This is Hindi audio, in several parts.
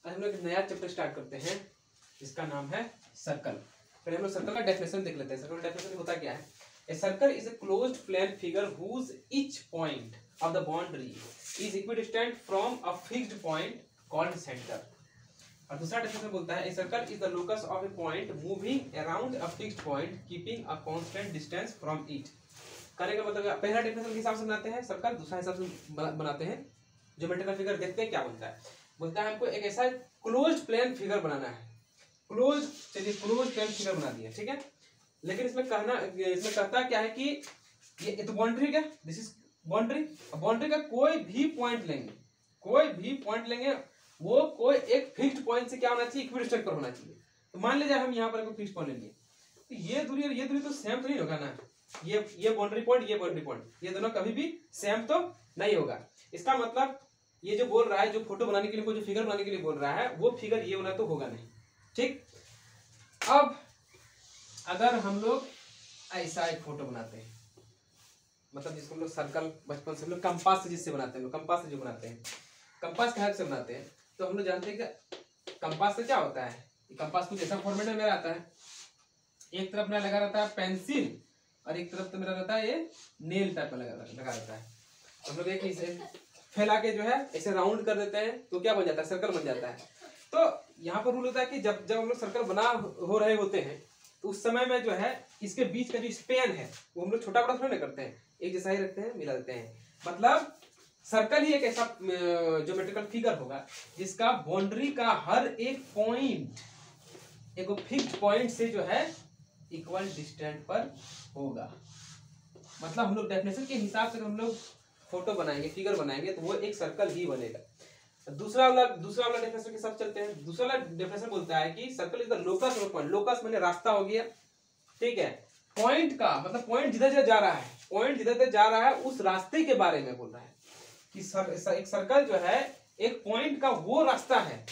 आज हम लोग एक नया चैप्टर स्टार्ट करते हैं जिसका नाम है सर्कल। पहले हम लोग सर्कल का डेफिनेशन देख लेते हैं। सर्कल का डेफिनेशन होता क्या है? A circle is a closed plane figure whose each point of the boundary is equidistant from a fixed point called centre. और दूसरा डेफिनेशन बोलता है a circle is the locus of a point moving around a fixed point keeping a constant distance from it. करने का मतलब पहला डेफिनेशन के हिसाब से बनाते हैं सर्कल, दूसरा हिसाब से बनाते हैं ज्योमेट्रिकल फिगर। देखते हैं क्या बनता है। बोलता है हमको एक ऐसा क्लोज्ड प्लेन फिगर बनाना है। क्लोज, चलिए क्लोज प्लेन फिगर बना दिया, ठीक है। लेकिन इसमें कहता क्या है कि ये तो बाउंड्री क्या, दिस इज बाउंड्री। बाउंड्री का कोई भी पॉइंट लेंगे वो कोई एक फिक्स्ड पॉइंट से क्या होना चाहिए, इक्विडिस्टेंट पर होना चाहिए। तो मान लीजिए हम यहाँ पर कोई फिक्स्ड पॉइंट लेंगे तो ये दूरी और ये दूरी तो सेम तो नहीं होगा ना। ये बाउंड्री पॉइंट, ये बाउंड्री पॉइंट, ये दोनों कभी भी सेम तो नहीं होगा। इसका मतलब ये जो बोल रहा है, जो फोटो बनाने के लिए, जो फिगर बनाने के लिए बोल रहा है, वो फिगर ये वाला तो होगा नहीं, ठीक। अब अगर हम लोग ऐसा एक फोटो बनाते हैं, मतलब जिसको हम लोग सर्कल बचपन से हम लोग कंपास से जिससे बनाते हैं, कंपास से जो बनाते हैं, कंपास के हेल्प से बनाते हैं, तो हम लोग जानते हैं कि कंपास से क्या होता है। कंपास कुछ ऐसा फॉर्मेट में मेरा आता है, एक तरफ मेरा लगा रहता है पेंसिल और एक तरफ तो मेरा रहता है ये नेल टाइप में लगा रहता है। हम लोग एक इसे फैला के जो है ऐसे राउंड कर देते हैं तो क्या बन जाता है, सर्कल बन जाता है। तो यहाँ पर रूल होता है कि जब हम लोग सर्कल बना हो रहे होते हैं तो उस समय में जो है इसके बीच का जो स्पेन है वो हम लोग छोटा बड़ा थोड़ा नहीं करते हैं, एक जैसा ही रखते हैं, मिला देते हैं। मतलब सर्कल ही एक ऐसा ज्योमेट्रिकल फिगर होगा जिसका बाउंड्री का हर एक पॉइंट एक फिक्स्ड पॉइंट से जो है इक्वल डिस्टेंस पर होगा। मतलब हम लोग डेफिनेशन के हिसाब से हम लोग फोटो बनाएंगे, फिगर बनाएंगे तो वो एक सर्कल ही बनेगा। दूसरा वाला डेफिनेशन के साथ चलते हैं। दूसरा वाला डेफिनेशन बोलता है कि circle is the locus of point. Locus माने रास्ता हो गया, ठीक है। पॉइंट का मतलब पॉइंट जिधर जा रहा है, पॉइंट जिधर जा रहा है उस रास्ते के बारे में बोल रहा है कि एक सर्कल जो है एक पॉइंट का वो रास्ता है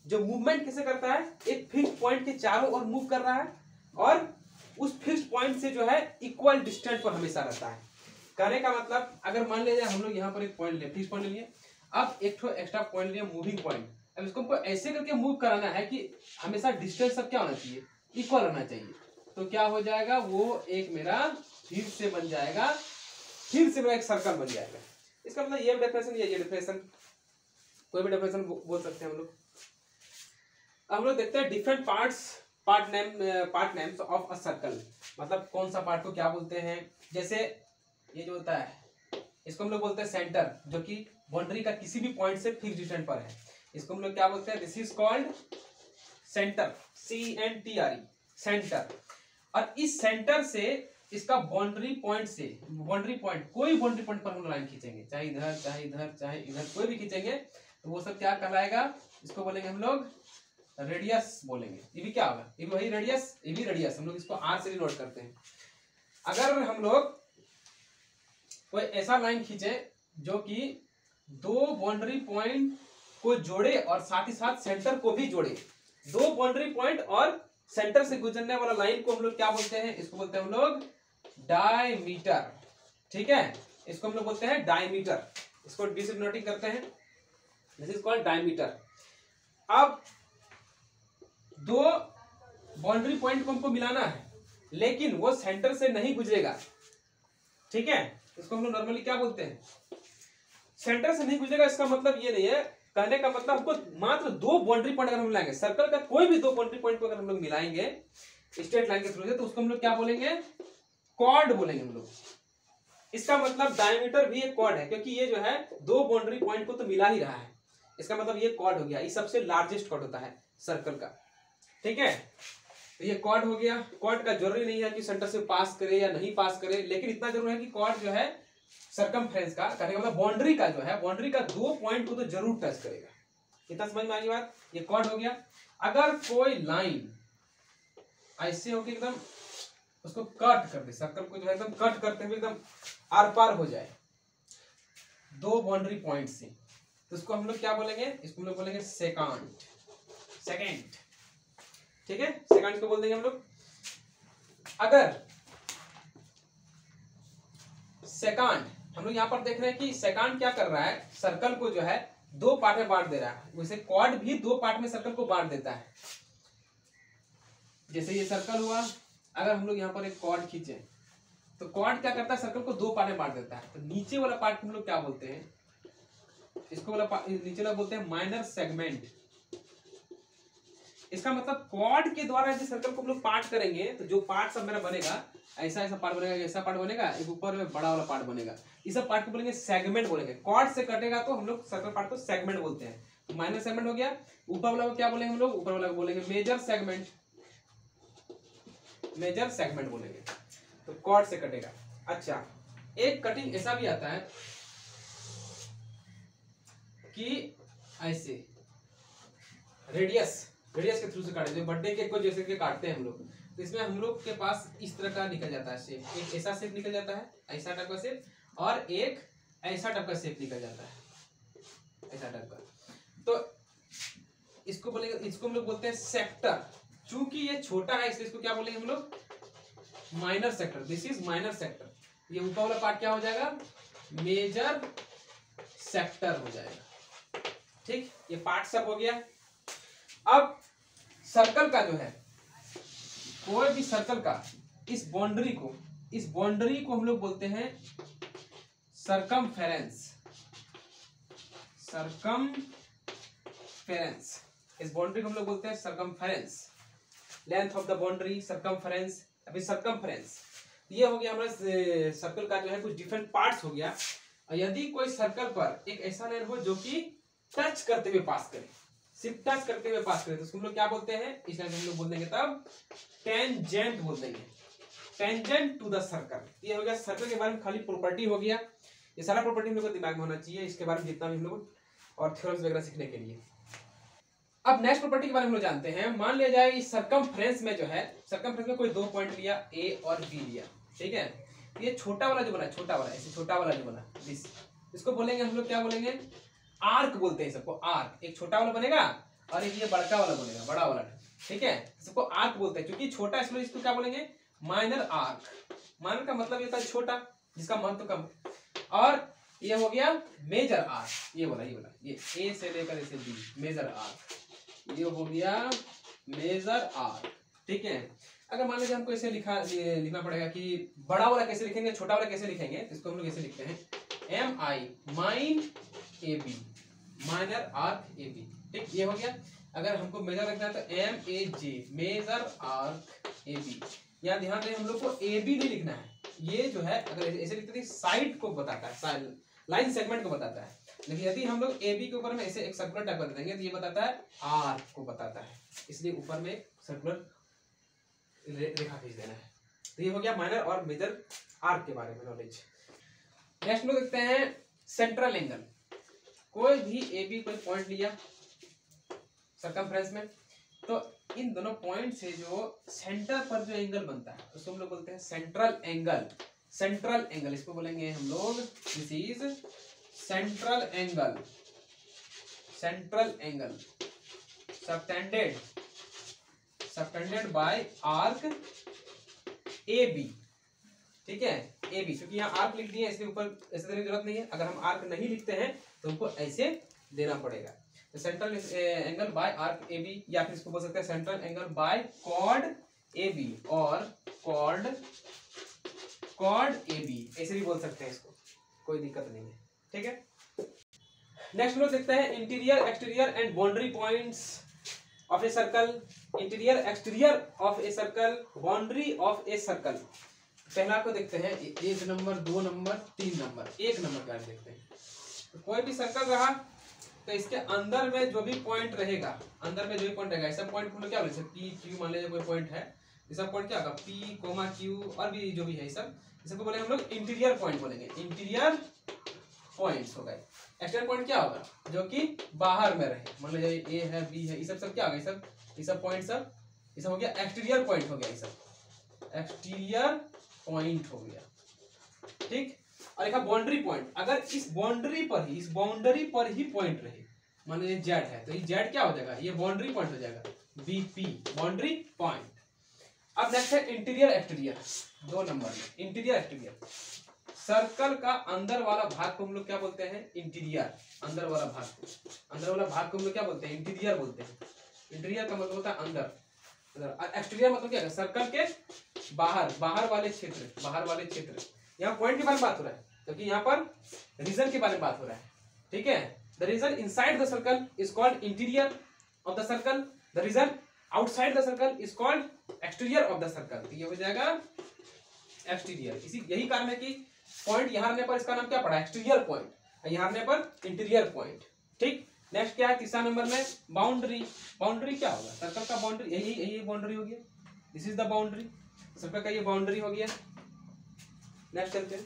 जो मूवमेंट कैसे करता है, एक फिक्स्ड पॉइंट के चारों ओर मूव कर रहा है और उस फिक्स्ड पॉइंट से जो है इक्वल डिस्टेंस पर हमेशा रहता है। कहने का मतलब अगर मान लीजिए हम लोग यहाँ पर एक पॉइंट ले, फिक्स्ड पॉइंट ले लिए, अब एक ठो एक्स्ट्रा पॉइंट लिए मूविंग पॉइंट। अब इसको ऐसे करके मूव कराना है कि हमेशा डिस्टेंस सब क्या होना चाहिए, इक्वल रहना चाहिए। तो क्या हो जाएगा, वो एक मेरा फिर से बन जाएगा, फिर से मेरा एक सर्कल बन जाएगा। इसका मतलब ये डेफिनेशन, ये डेफिनेशन, कोई भी डेफिनेशन बोल सकते हैं हम लोग। हम लोग देखते हैं different part names of a circle. मतलब कौन सा पार्ट को क्या बोलते हैं। जैसे ये जो होता है इसको हम लोग बोलते हैं सेंटर, जो कि बाउंड्री का किसी भी पॉइंट से फिक्स डिस्टेंस पर है। इसको हम लोग क्या बोलते हैं, this is called centre, CENTRE, centre. और इस सेंटर से इसका बाउंड्री पॉइंट कोई बाउंड्री पॉइंट पर हम लाइन खींचेंगे, चाहे इधर चाहे इधर चाहे इधर, कोई भी खींचेंगे तो वो सब क्या कहलाएगा, इसको बोलेंगे हम लोग रेडियस बोलेंगे। ये भी क्या होगा, ये भी वही रेडियस, ये भी रेडियस। हम लोग इसको R से डिनोट करते हैं। अगर हम लोग कोई ऐसा लाइन खींचे जो कि दो बाउंड्री पॉइंट को जोड़े और साथ ही साथ सेंटर को भी जोड़े, दो बाउंड्री पॉइंट और सेंटर से गुजरने वाला लाइन को हम लोग क्या बोलते हैं, इसको बोलते हैं हम लोग डायमीटर, ठीक है। इसको हम लोग बोलते हैं डायमीटर, इसको D से डिनोटिंग करते हैं, दिस इज कॉल्ड डायमीटर। अब दो बाउंड्री पॉइंट को हमको मिलाना है लेकिन वो सेंटर से नहीं गुजरेगा, ठीक है। इसको हम लोग नॉर्मली क्या बोलते हैं, सेंटर से नहीं गुजरेगा। इसका मतलब ये नहीं है, कहने का मतलब हमको मात्र दो बाउंड्री पॉइंट अगर हम मिलाएंगे, सर्कल का कोई भी दो बाउंड्री पॉइंट को अगर हम लोग मिलाएंगे स्ट्रेट लाइन के थ्रू से, तो उसको हम लोग क्या बोलेंगे, कॉर्ड बोलेंगे हम लोग। इसका मतलब डायमीटर भी एक कॉर्ड है, क्योंकि ये जो है दो बाउंड्री पॉइंट को तो मिला ही रहा है। इसका मतलब ये कॉर्ड हो गया, ये सबसे लार्जेस्ट कॉर्ड होता है सर्कल का, ठीक है। तो ये कॉर्ड हो गया। कॉर्ड का जरूरी नहीं है कि सेंटर से पास करे या नहीं पास करे, लेकिन इतना जरूर है कि कॉर्ड जो है सर्कमफ्रेंस का, कहने का मतलब बाउंड्री का जो है, बाउंड्री का दो पॉइंट को तो जरूर टच करेगा। इतना समझ में आ गई बात, ये कॉर्ड हो गया। अगर कोई लाइन ऐसे हो कि एकदम उसको कट कर दे, सर्कल को जो है एकदम कट करते हुए एकदम आर पार हो जाए दो बाउंड्री पॉइंट से, तो उसको हम लोग क्या बोलेंगे, इसको हम लोग बोलेंगे सेकंड, ठीक है। सेकंड को बोल देंगे हम लोग। अगर सेकंड हम लोग यहाँ पर देख रहे हैं कि सेकंड क्या कर रहा है, सर्कल को जो है दो पार्ट में बांट दे रहा है, वैसे कॉर्ड भी दो पार्ट में सर्कल को बांट देता है। जैसे ये सर्कल हुआ, अगर हम लोग यहाँ पर एक कॉर्ड खींचे तो कॉर्ड क्या करता है, सर्कल को दो पार्ट में बांट देता है। तो नीचे वाला पार्ट हम लोग क्या बोलते हैं, इसको वाला नीचे वाला बोलते हैं माइनर सेगमेंट। इसका मतलब कॉर्ड के द्वारा जिस सर्कल को हम लोग पार्ट करेंगे तो जो पार्ट सब मेरा बनेगा, ऐसा ऐसा पार्ट बनेगा, ऐसा पार्ट बनेगा, एक ऊपर में बड़ा वाला पार्ट बनेगा, इस सब पार्ट को बोलेंगे सेगमेंट बोलेंगे। कॉर्ड से कटेगा तो हम लोग सर्कल पार्ट को सेगमेंट बोलते हैं। तो माइनर सेगमेंट हो गया। ऊपर वाला को क्या बोलेंगे हम लोग, ऊपर वाला को बोलेंगे मेजर सेगमेंट, मेजर सेगमेंट बोलेंगे। तो कॉर्ड से कटेगा। अच्छा, एक कटिंग ऐसा भी आता है कि ऐसे रेडियस के थ्रू से काटे, जो बर्थडे केक को जैसे कि काटते हैं हम लोग, तो इसमें हम लोग के पास इस तरह का निकल जाता है शेप। एक ऐसा शेप निकल जाता है, ऐसा टाइप का शेप, और एक ऐसा टाइप का शेप निकल जाता है, ऐसा टाइप का। तो इसको बोलेंगे, इसको हम लोग बोलते हैं सेक्टर। चूंकि ये छोटा है इसलिए इसको क्या बोलेंगे हम लोग, minor sector. This is minor sector. ये ऊपर वाला पार्ट क्या हो जाएगा, मेजर सेक्टर हो जाएगा। ठीक, ये पार्ट सब हो गया। अब सर्कल का जो है, कोई भी सर्कल का इस बाउंड्री को हम लोग बोलते हैं सरकमफेरेंस। इस बाउंड्री को हम लोग बोलते हैं circumference. Length of the boundary, circumference. अभी सरकमफेरेंस ये हो गया हमारा सर्कल का जो है कुछ डिफरेंट पार्ट्स हो गया। और यदि कोई सर्कल पर एक ऐसा लाइन हो जो कि टच करते हुए पास करे, सिर्फ टच करते हुए पास करे, तो उसको हम लोग क्या बोलते हैं, इस लाइन को हम लोग बोल देंगे तब टेंजेंट बोल देंगे, टेंजेंट टू द सर्कल। ये हो गया सर्कल के बारे में खाली प्रॉपर्टी हो गया। ये सारा प्रॉपर्टी हम लोग को दिमाग में होना चाहिए, इसके बारे में जितना भी हम लोग और थ्योरम्स वगैरह सीखने के लिए। अब नेक्स्ट प्रॉपर्टी के बारे में हम लोग जानते हैं। मान लिया जाए इस सर्कमफ्रेंस में जो है, सर्कमफ्रेंस में कोई दो पॉइंट लिया, ए और बी लिया, ठीक है। ये छोटा वाला जो बना, छोटा वाला, ऐसे छोटा वाला जो बना, इसको बोलेंगे हम लोग, क्या बोलेंगे, आर्क बोलते हैं सबको। आर्क, एक छोटा वाला बनेगा और एक ये बड़का वाला बनेगा, बड़ा वाला, ठीक है। सबको आर्क बोलते हैं, क्योंकि छोटा इसलिए इसको क्या बोलेंगे, माइनर आर्क। माइनर का मतलब ये होता है छोटा, जिसका महत्व कम। और ये हो गया मेजर आर्क, ये बोला, ये ए से लेकर ऐसे बी, मेजर आर्क, ये हो गया मेजर आर्क, ठीक है। अगर मान लीजिए हमको ऐसे लिखना पड़ेगा कि बड़ा वाला कैसे लिखेंगे, छोटा वाला कैसे लिखेंगे, तो इसको हम लोग ऐसे लिखते हैं, M I mine A B, minor arc A B, ठीक, ये हो गया। अगर हमको मेजर रखना है तो M A J, major arc A B. यहाँ ध्यान दें, हम लोग को ए बी नहीं लिखना है, ये जो है अगर ऐसे लिखते थे साइड को बताता है, लाइन सेगमेंट को बताता है। लेकिन यदि हम लोग ए बी के ऊपर में ऐसे एक सर्कुलर टाइप बता देंगे तो ये बताता है आर्क को बताता है, इसलिए ऊपर में सर्कुलर रेखा खींच देना है। तो ये हो गया माइनर और मेजर आर्क के बारे में नॉलेज। नेक्स्ट लोग देखते हैं सेंट्रल एंगल। कोई भी ए बी कोई पॉइंट लिया सर्कमफ्रेंस में, तो इन दोनों पॉइंट से जो सेंटर पर जो एंगल बनता है उसको हम लोग बोलते हैं सेंट्रल एंगल। सेंट्रल एंगल इसको बोलेंगे हम लोग, this is central angle. Central angle subtended by arc A B, ठीक है, ए बी। क्योंकि यहाँ आर्क लिख दिए इसके ऊपर ऐसे देने की जरूरत नहीं है। अगर हम आर्क नहीं लिखते हैं तो हमको ऐसे देना पड़ेगा। तो central angle by arc A B, या फिर इसको बोल सकते हैं central angle by chord A B और कॉर्ड ए बी, ऐसे भी बोल सकते हैं इसको, कोई दिक्कत नहीं है, ठीक है। नेक्स्ट हम लोग देखते हैं interior, exterior and boundary points of a circle. Interior, exterior of a circle, boundary of a circle. पहला को देखते हैं, 1 नंबर, 2 नंबर, 3 नंबर। 1 नंबर का देखते हैं। तो कोई भी सर्कल रहा तो इसके अंदर में जो भी पॉइंट रहेगा, अंदर में जो भी पॉइंट रहेगा, ऐसा पॉइंट हम लोग क्या बोलेंगे, पी क्यू मान लीजिए कोई पॉइंट है, ये सब पॉइंट क्या होगा, पी कोमा क्यू और भी जो भी है, ये सब इसको बोलेंगे हम लोग इंटीरियर पॉइंट बोलेंगे। इंटीरियर पॉइंट्स हो गए। एक्सटीरियर पॉइंट क्या होगा, जो कि बाहर में रहे, मान लीजिए ए है, बी है, ये सब क्या होगा, ये सब पॉइंट सब, ये सब हो गया एक्सटीरियर पॉइंट हो गया, ये सब एक्सटीरियर पॉइंट हो गया, ठीक। और एक बाउंड्री पॉइंट, अगर इस बाउंड्री पर ही पॉइंट रहे, मान लीजिए जेड है, तो ये जेड क्या हो जाएगा, ये बाउंड्री पॉइंट हो जाएगा, बीपी, बाउंड्री पॉइंट। अब नेक्स्ट है इंटीरियर, एक्सटीरियर। 2 नंबर में इंटीरियर, एक्सटीरियर। सर्कल का अंदर वाला भाग को हम लोग क्या बोलते हैं? इंटीरियर। अंदर वाला भाग को, अंदर वाला भाग को हम लोग क्या बोलते हैं? इंटीरियर बोलते हैं। इंटीरियर का मतलब होता है अंदर। एक्सटीरियर मतलब क्या है? सर्कल के बाहर, बाहर वाले क्षेत्र, बाहर वाले क्षेत्र। यहाँ पॉइंट के बारे में बात हो रहा है, क्योंकि यहाँ पर रीजन के बारे में बात हो रहा है। ठीक है, the region inside the circle is called interior of the circle, the region outside the circle is called exterior of the circle. तो ये हो जाएगा एक्सटीरियर। इसी यही कारण है कि पॉइंट यहाँ रहने पर इसका नाम क्या पड़ा? एक्सटीरियर पॉइंट, यहाँ रहने पर इंटीरियर पॉइंट। ठीक, नेक्स्ट क्या है? तीसरा नंबर में बाउंड्री। बाउंड्री क्या होगा? सर्कल का बाउंड्री यही बाउंड्री हो गया। This is the boundary, circle का ये बाउंड्री हो गया। नेक्स्ट चलते हैं।